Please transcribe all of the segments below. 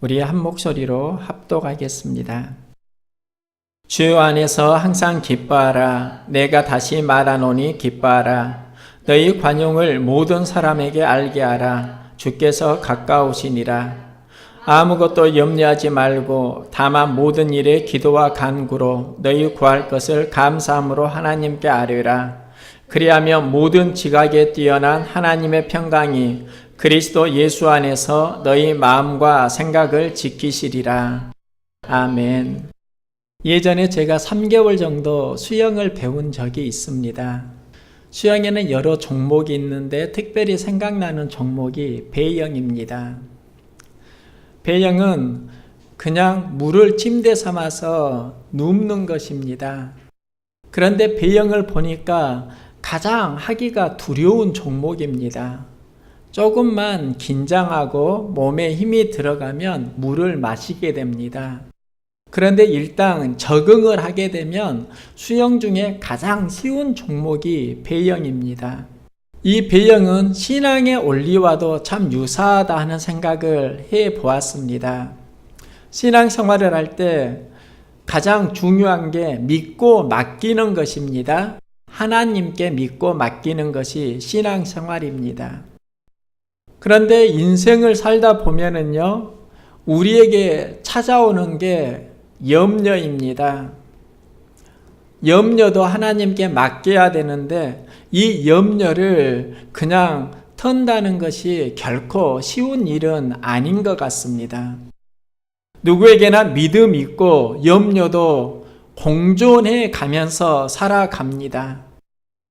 우리 한 목소리로 합독하겠습니다. 주 안에서 항상 기뻐하라. 내가 다시 말하노니 기뻐하라. 너희 관용을 모든 사람에게 알게 하라. 주께서 가까우시니라. 아무것도 염려하지 말고 다만 모든 일에 기도와 간구로 너희 구할 것을 감사함으로 하나님께 아뢰라. 그리하면 모든 지각에 뛰어난 하나님의 평강이 그리스도 예수 안에서 너희 마음과 생각을 지키시리라. 아멘. 예전에 제가 3개월 정도 수영을 배운 적이 있습니다. 수영에는 여러 종목이 있는데 특별히 생각나는 종목이 배영입니다. 배영은 그냥 물을 침대 삼아서 눕는 것입니다. 그런데 배영을 보니까 가장 하기가 두려운 종목입니다. 조금만 긴장하고 몸에 힘이 들어가면 물을 마시게 됩니다. 그런데 일단 적응을 하게 되면 수영 중에 가장 쉬운 종목이 배영입니다. 이 배영은 신앙의 원리와도 참 유사하다 하는 생각을 해 보았습니다. 신앙생활을 할 때 가장 중요한 게 믿고 맡기는 것입니다. 하나님께 믿고 맡기는 것이 신앙생활입니다. 그런데 인생을 살다 보면은요, 우리에게 찾아오는 게 염려입니다. 염려도 하나님께 맡겨야 되는데 이 염려를 그냥 턴다는 것이 결코 쉬운 일은 아닌 것 같습니다. 누구에게나 믿음 있고 염려도 공존해 가면서 살아갑니다.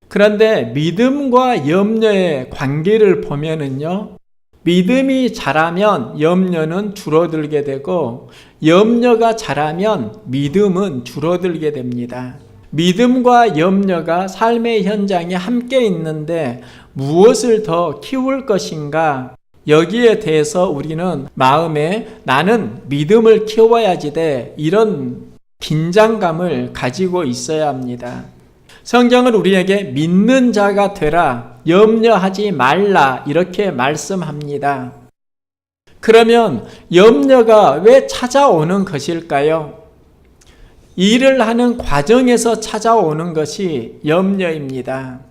그런데 믿음과 염려의 관계를 보면은요, 믿음이 자라면 염려는 줄어들게 되고 염려가 자라면 믿음은 줄어들게 됩니다. 믿음과 염려가 삶의 현장에 함께 있는데 무엇을 더 키울 것인가? 여기에 대해서 우리는 마음에 나는 믿음을 키워야지 돼, 이런 긴장감을 가지고 있어야 합니다. 성경은 우리에게 믿는 자가 되라, 염려하지 말라 이렇게 말씀합니다. 그러면 염려가 왜 찾아오는 것일까요? 일을 하는 과정에서 찾아오는 것이 염려입니다.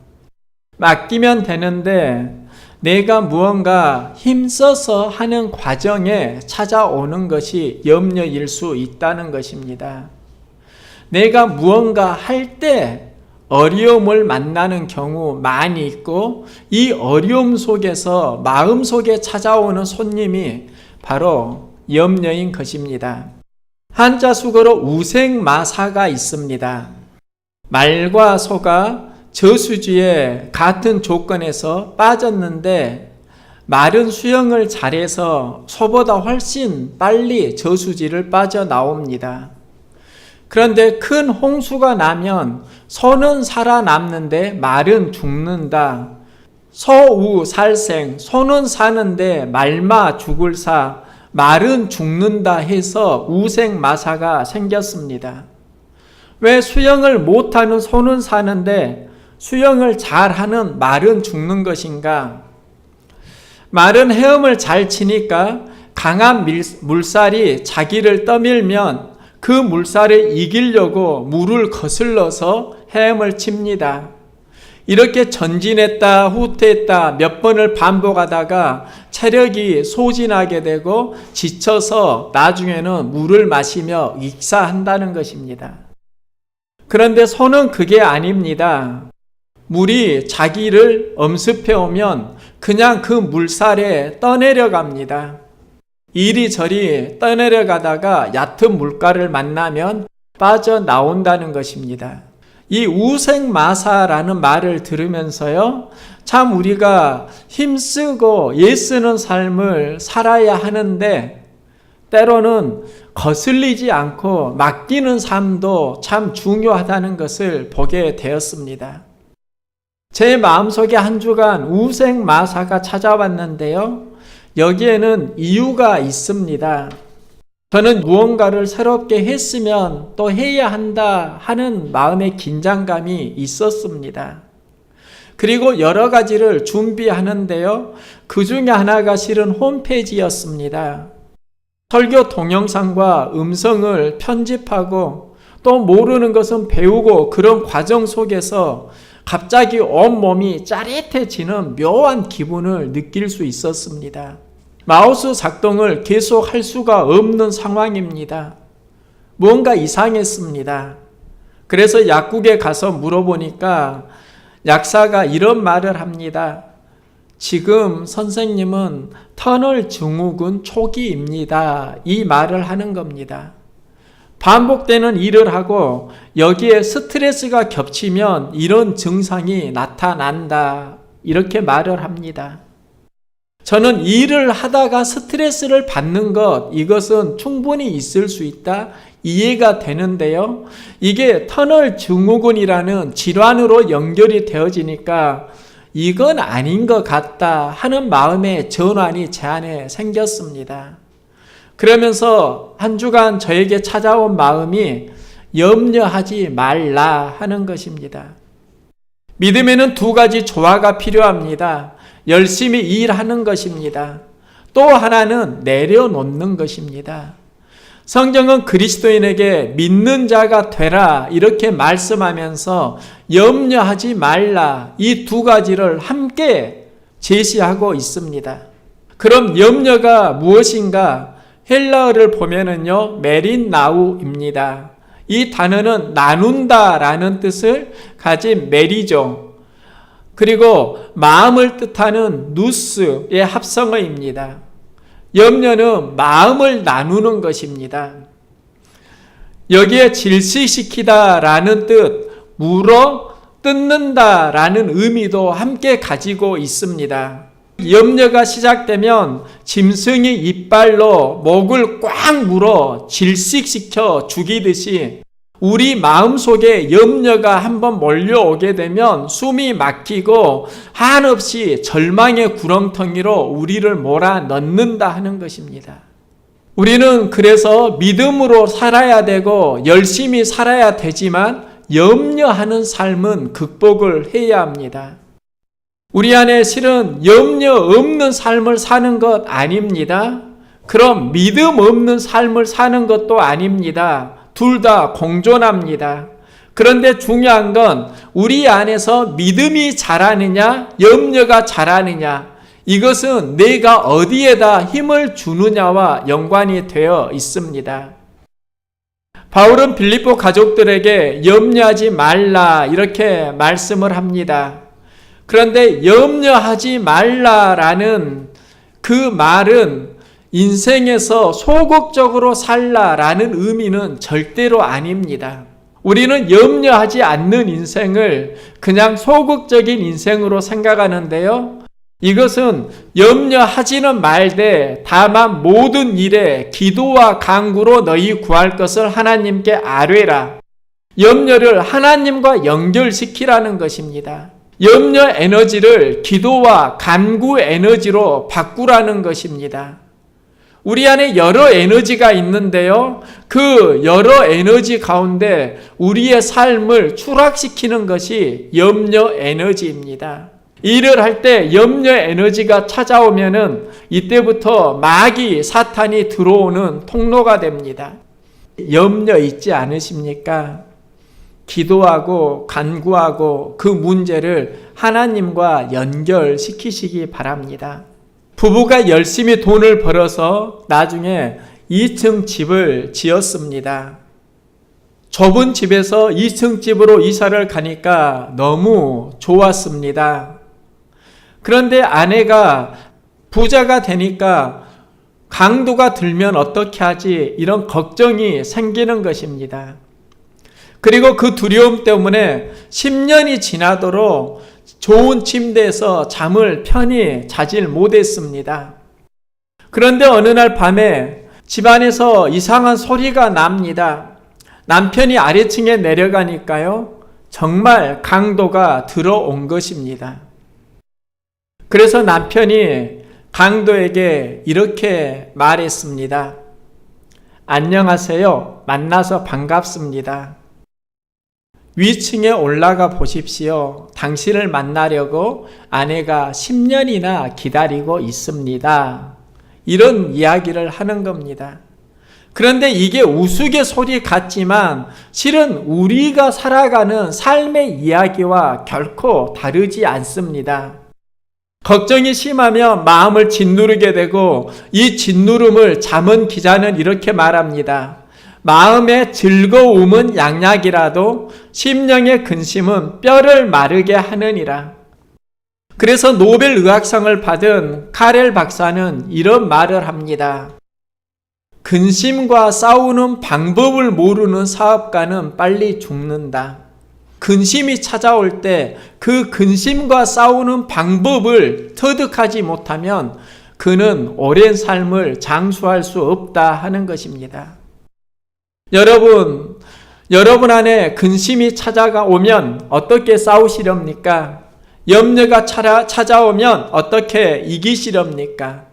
맡기면 되는데 내가 무언가 힘써서 하는 과정에 찾아오는 것이 염려일 수 있다는 것입니다. 내가 무언가 할 때 어려움을 만나는 경우 많이 있고 이 어려움 속에서 마음속에 찾아오는 손님이 바로 염려인 것입니다. 한자 수거로 우생마사가 있습니다. 말과 소가 저수지에 같은 조건에서 빠졌는데 말은 수영을 잘해서 소보다 훨씬 빨리 저수지를 빠져나옵니다. 그런데 큰 홍수가 나면 소는 살아남는데 말은 죽는다. 소우살생, 소는 사는데 말마 죽을사, 말은 죽는다 해서 우생마사가 생겼습니다. 왜 수영을 못하는 소는 사는데 수영을 잘하는 말은 죽는 것인가? 말은 헤엄을 잘 치니까 강한 물살이 자기를 떠밀면 그 물살을 이기려고 물을 거슬러서 헤엄을 칩니다. 이렇게 전진했다 후퇴했다 몇 번을 반복하다가 체력이 소진하게 되고 지쳐서 나중에는 물을 마시며 익사한다는 것입니다. 그런데 소는 그게 아닙니다. 물이 자기를 엄습해 오면 그냥 그 물살에 떠내려갑니다. 이리저리 떠내려가다가 얕은 물가를 만나면 빠져나온다는 것입니다. 이 우생마사라는 말을 들으면서요, 참 우리가 힘쓰고 애쓰는 삶을 살아야 하는데 때로는 거슬리지 않고 맡기는 삶도 참 중요하다는 것을 보게 되었습니다. 제 마음속에 한 주간 우생마사가 찾아왔는데요, 여기에는 이유가 있습니다. 저는 무언가를 새롭게 했으면 또 해야 한다 하는 마음의 긴장감이 있었습니다. 그리고 여러 가지를 준비하는데요, 그 중에 하나가 실은 홈페이지였습니다. 설교 동영상과 음성을 편집하고 또 모르는 것은 배우고 그런 과정 속에서 갑자기 온몸이 짜릿해지는 묘한 기분을 느낄 수 있었습니다. 마우스 작동을 계속 할 수가 없는 상황입니다. 뭔가 이상했습니다. 그래서 약국에 가서 물어보니까 약사가 이런 말을 합니다. 지금 선생님은 터널 증후군 초기입니다. 이 말을 하는 겁니다. 반복되는 일을 하고 여기에 스트레스가 겹치면 이런 증상이 나타난다. 이렇게 말을 합니다. 저는 일을 하다가 스트레스를 받는 것, 이것은 충분히 있을 수 있다. 이해가 되는데요. 이게 터널 증후군이라는 질환으로 연결이 되어지니까 이건 아닌 것 같다 하는 마음의 전환이 제 안에 생겼습니다. 그러면서 한 주간 저에게 찾아온 마음이 염려하지 말라 하는 것입니다. 믿음에는 두 가지 조화가 필요합니다. 열심히 일하는 것입니다. 또 하나는 내려놓는 것입니다. 성경은 그리스도인에게 믿는 자가 되라 이렇게 말씀하면서 염려하지 말라 이 두 가지를 함께 제시하고 있습니다. 그럼 염려가 무엇인가? 헬라어를 보면은요, 메린나우입니다. 이 단어는 나눈다라는 뜻을 가진 메리죠. 그리고 마음을 뜻하는 누스의 합성어입니다. 염려는 마음을 나누는 것입니다. 여기에 질식시키다라는 뜻, 물어 뜯는다라는 의미도 함께 가지고 있습니다. 염려가 시작되면 짐승이 이빨로 목을 꽉 물어 질식시켜 죽이듯이 우리 마음속에 염려가 한번 몰려오게 되면 숨이 막히고 한없이 절망의 구렁텅이로 우리를 몰아넣는다 하는 것입니다. 우리는 그래서 믿음으로 살아야 되고 열심히 살아야 되지만 염려하는 삶은 극복을 해야 합니다. 우리 안에 실은 염려 없는 삶을 사는 것 아닙니다. 그럼 믿음 없는 삶을 사는 것도 아닙니다. 둘 다 공존합니다. 그런데 중요한 건 우리 안에서 믿음이 자라느냐, 염려가 자라느냐, 이것은 내가 어디에다 힘을 주느냐와 연관이 되어 있습니다. 바울은 빌립보 가족들에게 염려하지 말라 이렇게 말씀을 합니다. 그런데 염려하지 말라라는 그 말은 인생에서 소극적으로 살라라는 의미는 절대로 아닙니다. 우리는 염려하지 않는 인생을 그냥 소극적인 인생으로 생각하는데요. 이것은 염려하지는 말되 다만 모든 일에 기도와 간구로 너희 구할 것을 하나님께 아뢰라. 염려를 하나님과 연결시키라는 것입니다. 염려 에너지를 기도와 간구 에너지로 바꾸라는 것입니다. 우리 안에 여러 에너지가 있는데요. 그 여러 에너지 가운데 우리의 삶을 추락시키는 것이 염려 에너지입니다. 일을 할 때 염려 에너지가 찾아오면은 이때부터 마귀, 사탄이 들어오는 통로가 됩니다. 염려 있지 않으십니까? 기도하고 간구하고 그 문제를 하나님과 연결시키시기 바랍니다. 부부가 열심히 돈을 벌어서 나중에 2층 집을 지었습니다. 좁은 집에서 2층 집으로 이사를 가니까 너무 좋았습니다. 그런데 아내가 부자가 되니까 강도가 들면 어떻게 하지? 이런 걱정이 생기는 것입니다. 그리고 그 두려움 때문에 10년이 지나도록 좋은 침대에서 잠을 편히 자질 못했습니다. 그런데 어느 날 밤에 집안에서 이상한 소리가 납니다. 남편이 아래층에 내려가니까요, 정말 강도가 들어온 것입니다. 그래서 남편이 강도에게 이렇게 말했습니다. 안녕하세요. 만나서 반갑습니다. 위층에 올라가 보십시오. 당신을 만나려고 아내가 10년이나 기다리고 있습니다. 이런 이야기를 하는 겁니다. 그런데 이게 우스갯소리 같지만 실은 우리가 살아가는 삶의 이야기와 결코 다르지 않습니다. 걱정이 심하면 마음을 짓누르게 되고 이 짓누름을 잠언 기자는 이렇게 말합니다. 마음의 즐거움은 양약이라도 심령의 근심은 뼈를 마르게 하느니라. 그래서 노벨 의학상을 받은 카렐 박사는 이런 말을 합니다. 근심과 싸우는 방법을 모르는 사업가는 빨리 죽는다. 근심이 찾아올 때 그 근심과 싸우는 방법을 터득하지 못하면 그는 오랜 삶을 장수할 수 없다 하는 것입니다. 여러분 안에 근심이 찾아오면 어떻게 싸우시렵니까? 염려가 찾아오면 어떻게 이기시렵니까?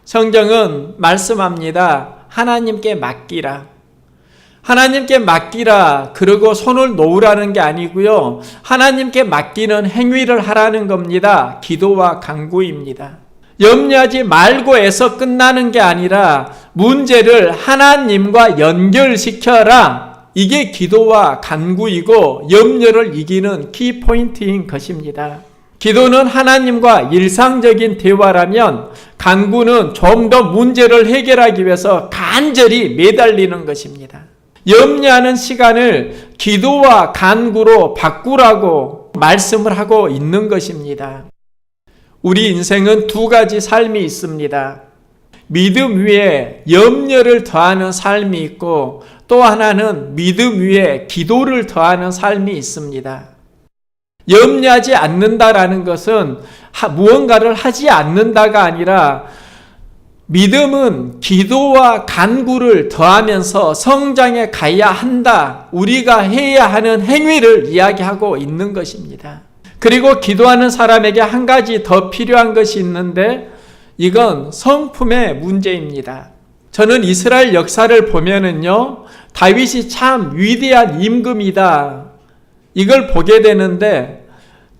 성경은 말씀합니다. 하나님께 맡기라. 하나님께 맡기라. 그러고 손을 놓으라는 게 아니고요. 하나님께 맡기는 행위를 하라는 겁니다. 기도와 간구입니다. 염려하지 말고 해서 끝나는 게 아니라 문제를 하나님과 연결시켜라. 이게 기도와 간구이고 염려를 이기는 키포인트인 것입니다. 기도는 하나님과 일상적인 대화라면 간구는 좀 더 문제를 해결하기 위해서 간절히 매달리는 것입니다. 염려하는 시간을 기도와 간구로 바꾸라고 말씀을 하고 있는 것입니다. 우리 인생은 두 가지 삶이 있습니다. 믿음 위에 염려를 더하는 삶이 있고 또 하나는 믿음 위에 기도를 더하는 삶이 있습니다. 염려하지 않는다라는 것은 무언가를 하지 않는다가 아니라 믿음은 기도와 간구를 더하면서 성장해 가야 한다. 우리가 해야 하는 행위를 이야기하고 있는 것입니다. 그리고 기도하는 사람에게 한 가지 더 필요한 것이 있는데 이건 성품의 문제입니다. 저는 이스라엘 역사를 보면은요, 다윗이 참 위대한 임금이다. 이걸 보게 되는데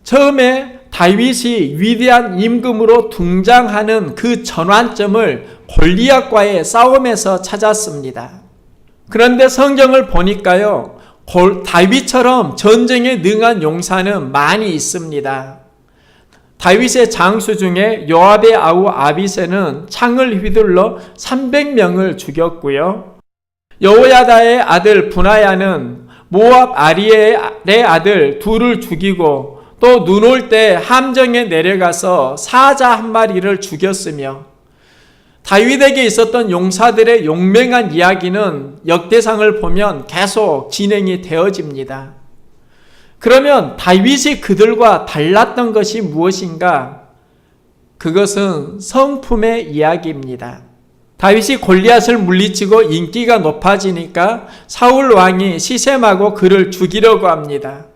처음에 다윗이 위대한 임금으로 등장하는 그 전환점을 골리앗과의 싸움에서 찾았습니다. 그런데 성경을 보니까요, 다윗처럼 전쟁에 능한 용사는 많이 있습니다. 다윗의 장수 중에 요압의 아우 아비새는 창을 휘둘러 300명을 죽였고요. 여호야다의 아들 분하야는 모압 아리엘의 아들 둘을 죽이고 또 눈 올 때 함정에 내려가서 사자 한 마리를 죽였으며 다윗에게 있었던 용사들의 용맹한 이야기는 역대상을 보면 계속 진행이 되어집니다. 그러면 다윗이 그들과 달랐던 것이 무엇인가? 그것은 성품의 이야기입니다. 다윗이 골리앗을 물리치고 인기가 높아지니까 사울 왕이 시셈하고 그를 죽이려고 합니다.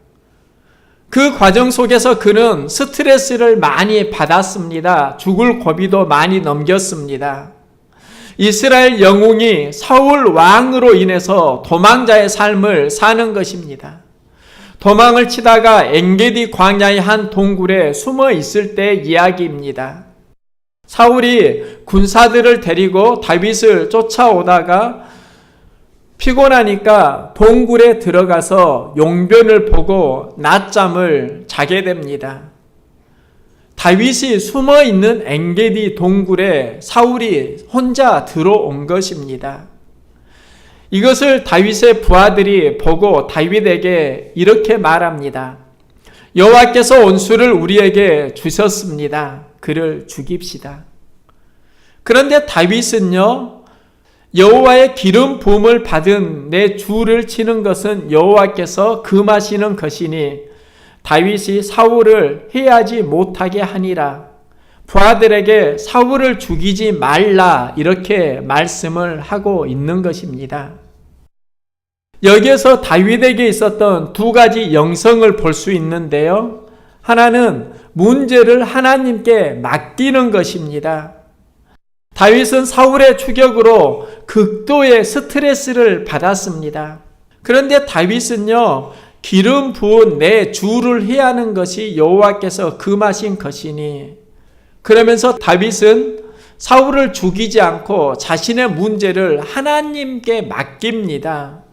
그 과정 속에서 그는 스트레스를 많이 받았습니다. 죽을 고비도 많이 넘겼습니다. 이스라엘 영웅이 사울 왕으로 인해서 도망자의 삶을 사는 것입니다. 도망을 치다가 엔게디 광야의 한 동굴에 숨어 있을 때의 이야기입니다. 사울이 군사들을 데리고 다윗을 쫓아오다가 피곤하니까 동굴에 들어가서 용변을 보고 낮잠을 자게 됩니다. 다윗이 숨어 있는 엔게디 동굴에 사울이 혼자 들어온 것입니다. 이것을 다윗의 부하들이 보고 다윗에게 이렇게 말합니다. 여호와께서 온수를 우리에게 주셨습니다. 그를 죽입시다. 그런데 다윗은요, 여호와의 기름 부음을 받은 내 주를 치는 것은 여호와께서 금하시는 것이니 다윗이 사울을 해하지 못하게 하니라. 부하들에게 사울을 죽이지 말라 이렇게 말씀을 하고 있는 것입니다. 여기에서 다윗에게 있었던 두 가지 영성을 볼 수 있는데요. 하나는 문제를 하나님께 맡기는 것입니다. 다윗은 사울의 추격으로 극도의 스트레스를 받았습니다. 그런데 다윗은요, 기름 부은 내 주를 해하는 것이 여호와께서 금하신 것이니, 그러면서 다윗은 사울을 죽이지 않고 자신의 문제를 하나님께 맡깁니다.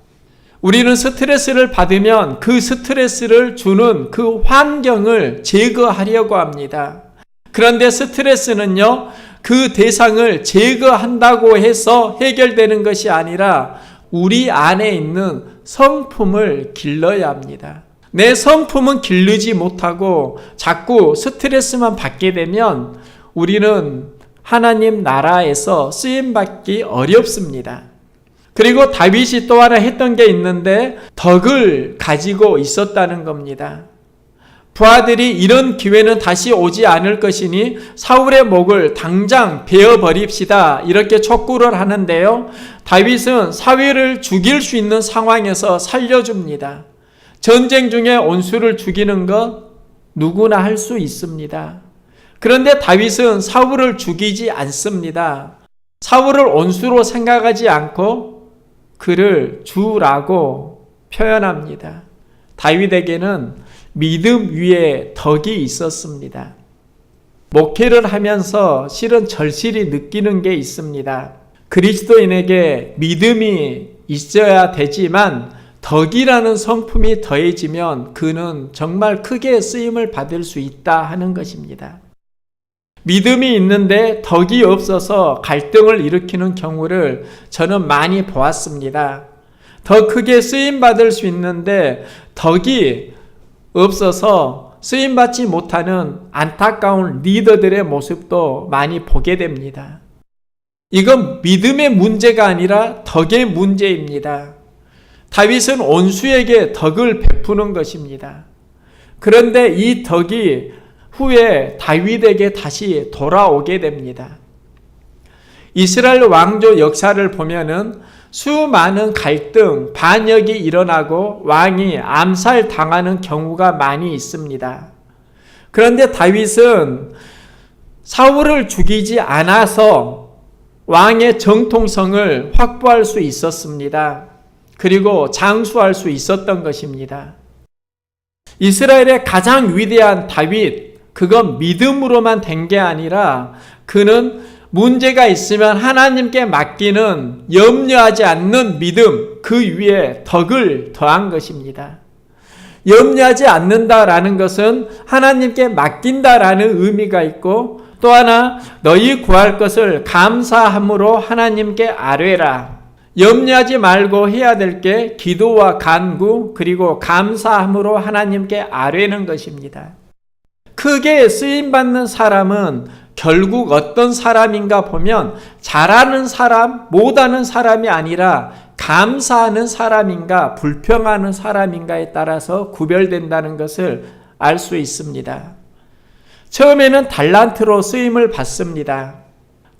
우리는 스트레스를 받으면 그 스트레스를 주는 그 환경을 제거하려고 합니다. 그런데 스트레스는요, 그 대상을 제거한다고 해서 해결되는 것이 아니라 우리 안에 있는 성품을 길러야 합니다. 내 성품은 기르지 못하고 자꾸 스트레스만 받게 되면 우리는 하나님 나라에서 쓰임받기 어렵습니다. 그리고 다윗이 또 하나 했던 게 있는데 덕을 가지고 있었다는 겁니다. 부하들이 이런 기회는 다시 오지 않을 것이니 사울의 목을 당장 베어버립시다, 이렇게 촉구를 하는데요, 다윗은 사울을 죽일 수 있는 상황에서 살려줍니다. 전쟁 중에 원수를 죽이는 것 누구나 할 수 있습니다. 그런데 다윗은 사울을 죽이지 않습니다. 사울을 원수로 생각하지 않고 그를 주라고 표현합니다. 다윗에게는 믿음 위에 덕이 있었습니다. 목회를 하면서 실은 절실히 느끼는 게 있습니다. 그리스도인에게 믿음이 있어야 되지만 덕이라는 성품이 더해지면 그는 정말 크게 쓰임을 받을 수 있다 하는 것입니다. 믿음이 있는데 덕이 없어서 갈등을 일으키는 경우를 저는 많이 보았습니다. 더 크게 쓰임받을 수 있는데 덕이 없어서 쓰임받지 못하는 안타까운 리더들의 모습도 많이 보게 됩니다. 이건 믿음의 문제가 아니라 덕의 문제입니다. 다윗은 원수에게 덕을 베푸는 것입니다. 그런데 이 덕이 후에 다윗에게 다시 돌아오게 됩니다. 이스라엘 왕조 역사를 보면은 수많은 갈등, 반역이 일어나고 왕이 암살당하는 경우가 많이 있습니다. 그런데 다윗은 사울을 죽이지 않아서 왕의 정통성을 확보할 수 있었습니다. 그리고 장수할 수 있었던 것입니다. 이스라엘의 가장 위대한 다윗, 그건 믿음으로만 된 게 아니라 그는 문제가 있으면 하나님께 맡기는 염려하지 않는 믿음, 그 위에 덕을 더한 것입니다. 염려하지 않는다라는 것은 하나님께 맡긴다라는 의미가 있고, 또 하나 너희 구할 것을 감사함으로 하나님께 아뢰라. 염려하지 말고 해야 될 게 기도와 간구, 그리고 감사함으로 하나님께 아뢰는 것입니다. 크게 쓰임받는 사람은 결국 어떤 사람인가 보면 잘하는 사람, 못하는 사람이 아니라 감사하는 사람인가 불평하는 사람인가에 따라서 구별된다는 것을 알 수 있습니다. 처음에는 달란트로 쓰임을 받습니다.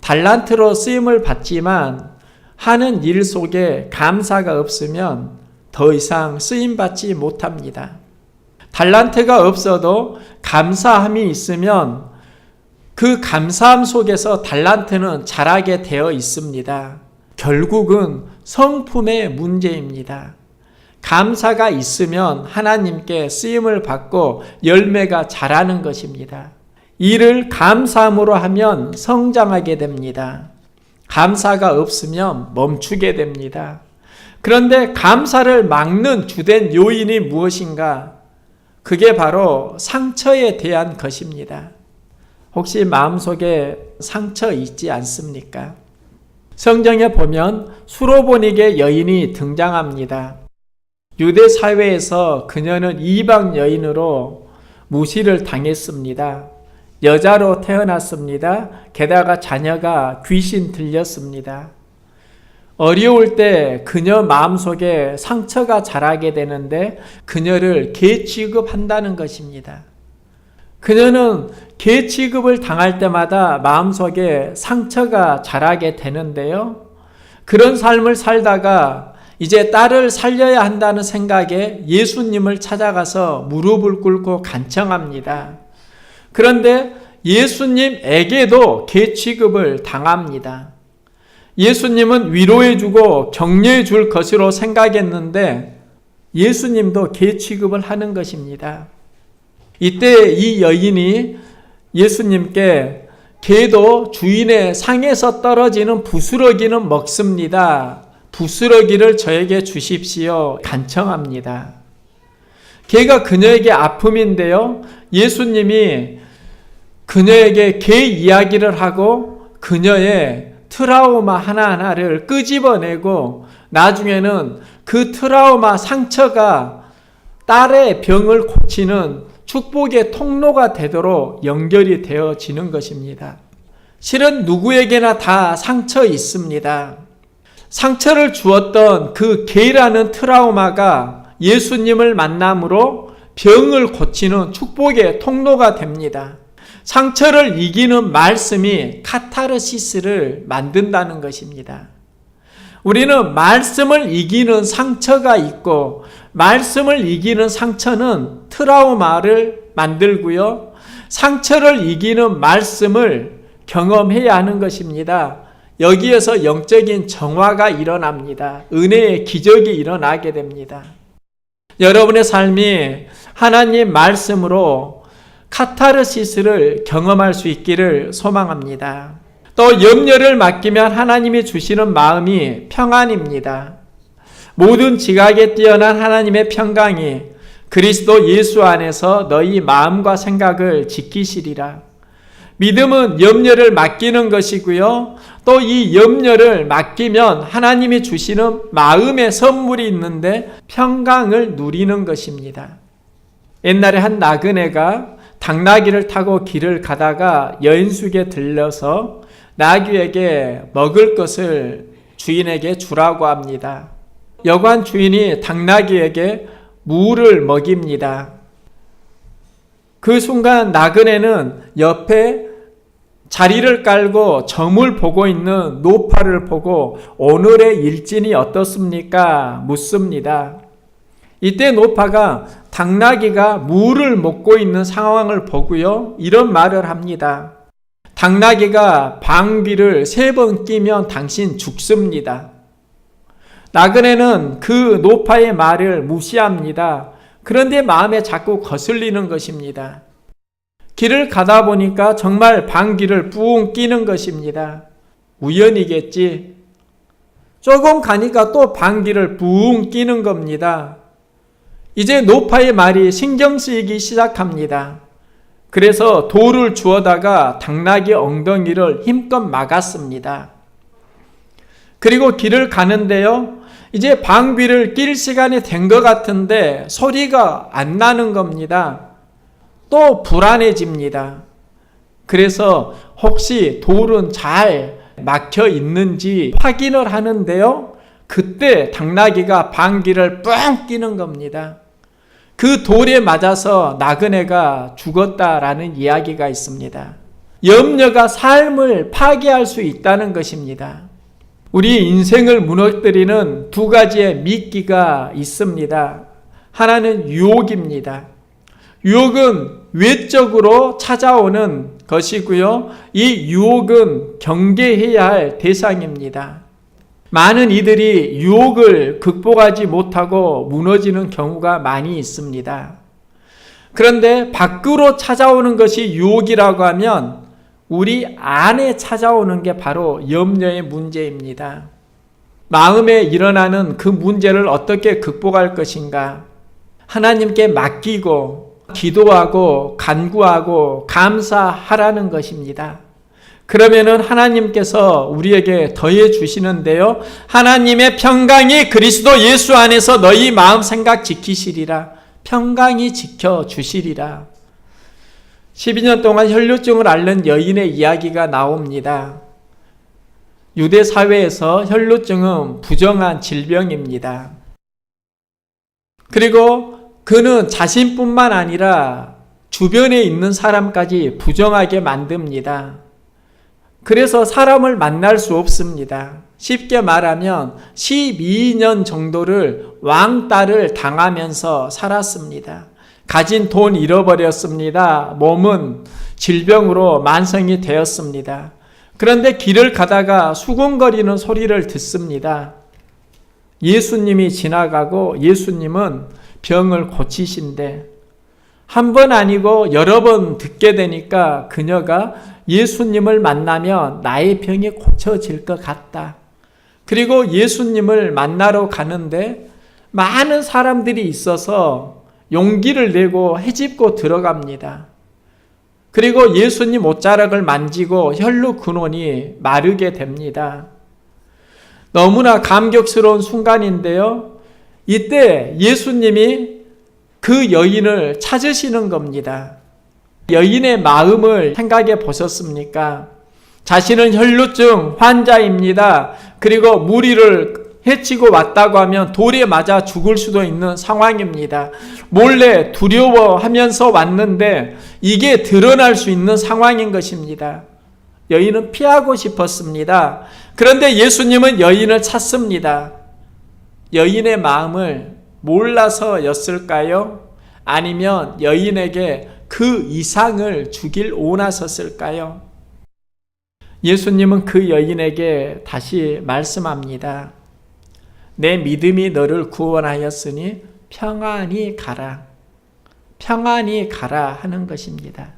달란트로 쓰임을 받지만 하는 일 속에 감사가 없으면 더 이상 쓰임받지 못합니다. 달란트가 없어도 감사함이 있으면 그 감사함 속에서 달란트는 자라게 되어 있습니다. 결국은 성품의 문제입니다. 감사가 있으면 하나님께 쓰임을 받고 열매가 자라는 것입니다. 일을 감사함으로 하면 성장하게 됩니다. 감사가 없으면 멈추게 됩니다. 그런데 감사를 막는 주된 요인이 무엇인가? 그게 바로 상처에 대한 것입니다. 혹시 마음속에 상처 있지 않습니까? 성경에 보면 수로보닉의 여인이 등장합니다. 유대 사회에서 그녀는 이방 여인으로 무시를 당했습니다. 여자로 태어났습니다. 게다가 자녀가 귀신 들렸습니다. 어려울 때 그녀 마음속에 상처가 자라게 되는데 그녀를 개 취급한다는 것입니다. 그녀는 개 취급을 당할 때마다 마음속에 상처가 자라게 되는데요. 그런 삶을 살다가 이제 딸을 살려야 한다는 생각에 예수님을 찾아가서 무릎을 꿇고 간청합니다. 그런데 예수님에게도 개 취급을 당합니다. 예수님은 위로해주고 격려해줄 것으로 생각했는데 예수님도 개 취급을 하는 것입니다. 이때 이 여인이 예수님께 개도 주인의 상에서 떨어지는 부스러기는 먹습니다. 부스러기를 저에게 주십시오. 간청합니다. 개가 그녀에게 아픔인데요. 예수님이 그녀에게 개 이야기를 하고 그녀의 트라우마 하나하나를 끄집어내고 나중에는 그 트라우마 상처가 딸의 병을 고치는 축복의 통로가 되도록 연결이 되어지는 것입니다. 실은 누구에게나 다 상처 있습니다. 상처를 주었던 그 개라는 트라우마가 예수님을 만남으로 병을 고치는 축복의 통로가 됩니다. 상처를 이기는 말씀이 카타르시스를 만든다는 것입니다. 우리는 말씀을 이기는 상처가 있고 말씀을 이기는 상처는 트라우마를 만들고요. 상처를 이기는 말씀을 경험해야 하는 것입니다. 여기에서 영적인 정화가 일어납니다. 은혜의 기적이 일어나게 됩니다. 여러분의 삶이 하나님 말씀으로 카타르시스를 경험할 수 있기를 소망합니다. 또 염려를 맡기면 하나님이 주시는 마음이 평안입니다. 모든 지각에 뛰어난 하나님의 평강이 그리스도 예수 안에서 너희 마음과 생각을 지키시리라. 믿음은 염려를 맡기는 것이고요. 또 이 염려를 맡기면 하나님이 주시는 마음의 선물이 있는데 평강을 누리는 것입니다. 옛날에 한 나그네가 당나귀를 타고 길을 가다가 여인숙에 들려서 나귀에게 먹을 것을 주인에게 주라고 합니다. 여관 주인이 당나귀에게 물을 먹입니다. 그 순간 나그네는 옆에 자리를 깔고 점을 보고 있는 노파를 보고 오늘의 일진이 어떻습니까? 묻습니다. 이때 노파가 당나귀가 물을 먹고 있는 상황을 보고요. 이런 말을 합니다. 당나귀가 방귀를 3번 끼면 당신 죽습니다. 나그네는 그 노파의 말을 무시합니다. 그런데 마음에 자꾸 거슬리는 것입니다. 길을 가다 보니까 정말 방귀를 뿡 끼는 것입니다. 우연이겠지. 조금 가니까 또 방귀를 뿡 끼는 겁니다. 이제 노파의 말이 신경 쓰이기 시작합니다. 그래서 돌을 주워다가 당나귀 엉덩이를 힘껏 막았습니다. 그리고 길을 가는데요. 이제 방귀를 낄 시간이 된 것 같은데 소리가 안 나는 겁니다. 또 불안해집니다. 그래서 혹시 돌은 잘 막혀 있는지 확인을 하는데요. 그때 당나귀가 방귀를 뻥 끼는 겁니다. 그 돌에 맞아서 나그네가 죽었다라는 이야기가 있습니다. 염려가 삶을 파괴할 수 있다는 것입니다. 우리 인생을 무너뜨리는 2가지의 미끼가 있습니다. 하나는 유혹입니다. 유혹은 외적으로 찾아오는 것이고요. 이 유혹은 경계해야 할 대상입니다. 많은 이들이 유혹을 극복하지 못하고 무너지는 경우가 많이 있습니다. 그런데 밖으로 찾아오는 것이 유혹이라고 하면 우리 안에 찾아오는 게 바로 염려의 문제입니다. 마음에 일어나는 그 문제를 어떻게 극복할 것인가? 하나님께 맡기고 기도하고 간구하고 감사하라는 것입니다. 그러면은 하나님께서 우리에게 더해 주시는데요. 하나님의 평강이 그리스도 예수 안에서 너희 마음 생각 지키시리라. 평강이 지켜주시리라. 12년 동안 혈루증을 앓는 여인의 이야기가 나옵니다. 유대 사회에서 혈루증은 부정한 질병입니다. 그리고 그는 자신뿐만 아니라 주변에 있는 사람까지 부정하게 만듭니다. 그래서 사람을 만날 수 없습니다. 쉽게 말하면 12년 정도를 왕따를 당하면서 살았습니다. 가진 돈 잃어버렸습니다. 몸은 질병으로 만성이 되었습니다. 그런데 길을 가다가 수군거리는 소리를 듣습니다. 예수님이 지나가고 예수님은 병을 고치신데 한 번 아니고 여러 번 듣게 되니까 그녀가 예수님을 만나면 나의 병이 고쳐질 것 같다. 그리고 예수님을 만나러 가는데 많은 사람들이 있어서 용기를 내고 헤집고 들어갑니다. 그리고 예수님 옷자락을 만지고 혈루 근원이 마르게 됩니다. 너무나 감격스러운 순간인데요. 이때 예수님이 그 여인을 찾으시는 겁니다. 여인의 마음을 생각해 보셨습니까? 자신은 혈루증 환자입니다. 그리고 무리를 해치고 왔다고 하면 돌에 맞아 죽을 수도 있는 상황입니다. 몰래 두려워하면서 왔는데 이게 드러날 수 있는 상황인 것입니다. 여인은 피하고 싶었습니다. 그런데 예수님은 여인을 찾습니다. 여인의 마음을 몰라서였을까요? 아니면 여인에게 그 이상을 주길 원하셨을까요? 예수님은 그 여인에게 다시 말씀합니다. 내 믿음이 너를 구원하였으니 평안히 가라. 평안히 가라 하는 것입니다.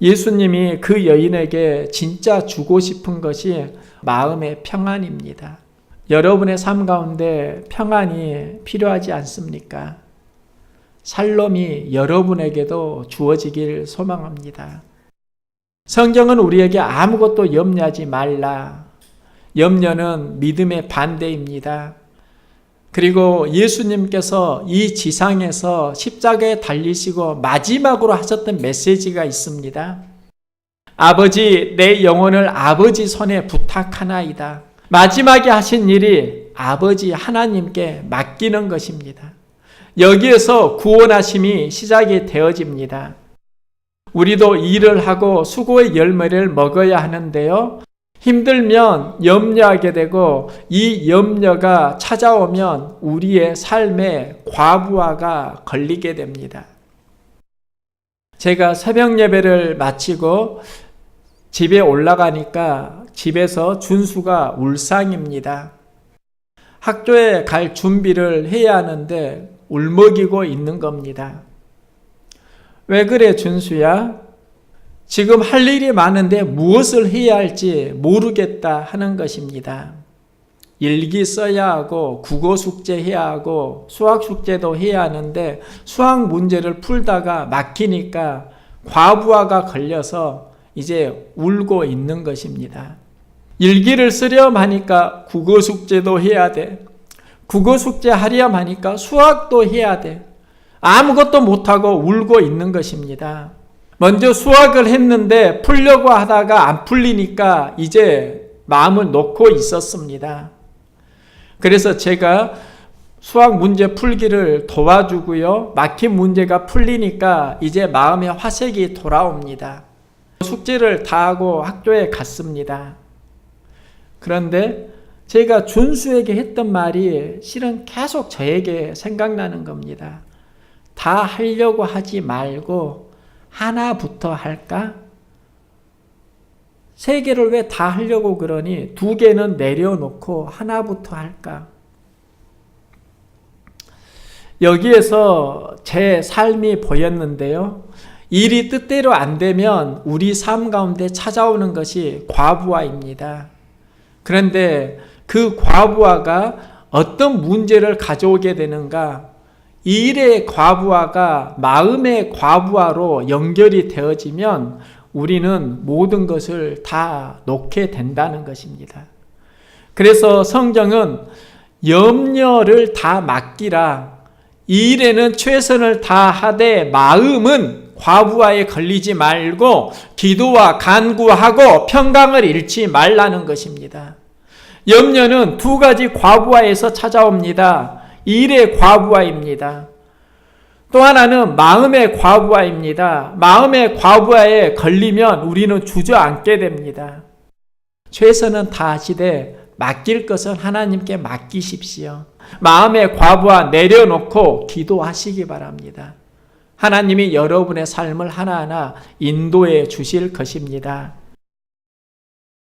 예수님이 그 여인에게 진짜 주고 싶은 것이 마음의 평안입니다. 여러분의 삶 가운데 평안이 필요하지 않습니까? 샬롬이 여러분에게도 주어지길 소망합니다. 성경은 우리에게 아무것도 염려하지 말라. 염려는 믿음의 반대입니다. 그리고 예수님께서 이 지상에서 십자가에 달리시고 마지막으로 하셨던 메시지가 있습니다. 아버지, 내 영혼을 아버지 손에 부탁하나이다. 마지막에 하신 일이 아버지 하나님께 맡기는 것입니다. 여기에서 구원하심이 시작이 되어집니다. 우리도 일을 하고 수고의 열매를 먹어야 하는데요. 힘들면 염려하게 되고 이 염려가 찾아오면 우리의 삶에 과부하가 걸리게 됩니다. 제가 새벽 예배를 마치고 집에 올라가니까 집에서 준수가 울상입니다. 학교에 갈 준비를 해야 하는데 울먹이고 있는 겁니다. 왜 그래 준수야? 지금 할 일이 많은데 무엇을 해야 할지 모르겠다 하는 것입니다. 일기 써야 하고 국어 숙제해야 하고 수학 숙제도 해야 하는데 수학 문제를 풀다가 막히니까 과부하가 걸려서 이제 울고 있는 것입니다. 일기를 쓰렴 하니까 국어 숙제도 해야 돼. 국어 숙제 하렴 하니까 수학도 해야 돼. 아무것도 못하고 울고 있는 것입니다. 먼저 수학을 했는데 풀려고 하다가 안 풀리니까 이제 마음을 놓고 있었습니다. 그래서 제가 수학 문제 풀기를 도와주고요. 막힌 문제가 풀리니까 이제 마음의 화색이 돌아옵니다. 숙제를 다 하고 학교에 갔습니다. 그런데 제가 준수에게 했던 말이 실은 계속 저에게 생각나는 겁니다. 다 하려고 하지 말고 하나부터 할까? 3개를 왜 다 하려고 그러니 2개는 내려놓고 하나부터 할까? 여기에서 제 삶이 보였는데요. 일이 뜻대로 안 되면 우리 삶 가운데 찾아오는 것이 과부하입니다. 그런데 그 과부하가 어떤 문제를 가져오게 되는가? 일의 과부하가 마음의 과부하로 연결이 되어지면 우리는 모든 것을 다 놓게 된다는 것입니다. 그래서 성경은 염려를 다 맡기라. 일에는 최선을 다하되 마음은 과부하에 걸리지 말고 기도와 간구하고 평강을 잃지 말라는 것입니다. 염려는 2가지 과부하에서 찾아옵니다. 일의 과부하입니다. 또 하나는 마음의 과부하입니다. 마음의 과부하에 걸리면 우리는 주저앉게 됩니다. 최선은 다하시되 맡길 것은 하나님께 맡기십시오. 마음의 과부하 내려놓고 기도하시기 바랍니다. 하나님이 여러분의 삶을 하나하나 인도해 주실 것입니다.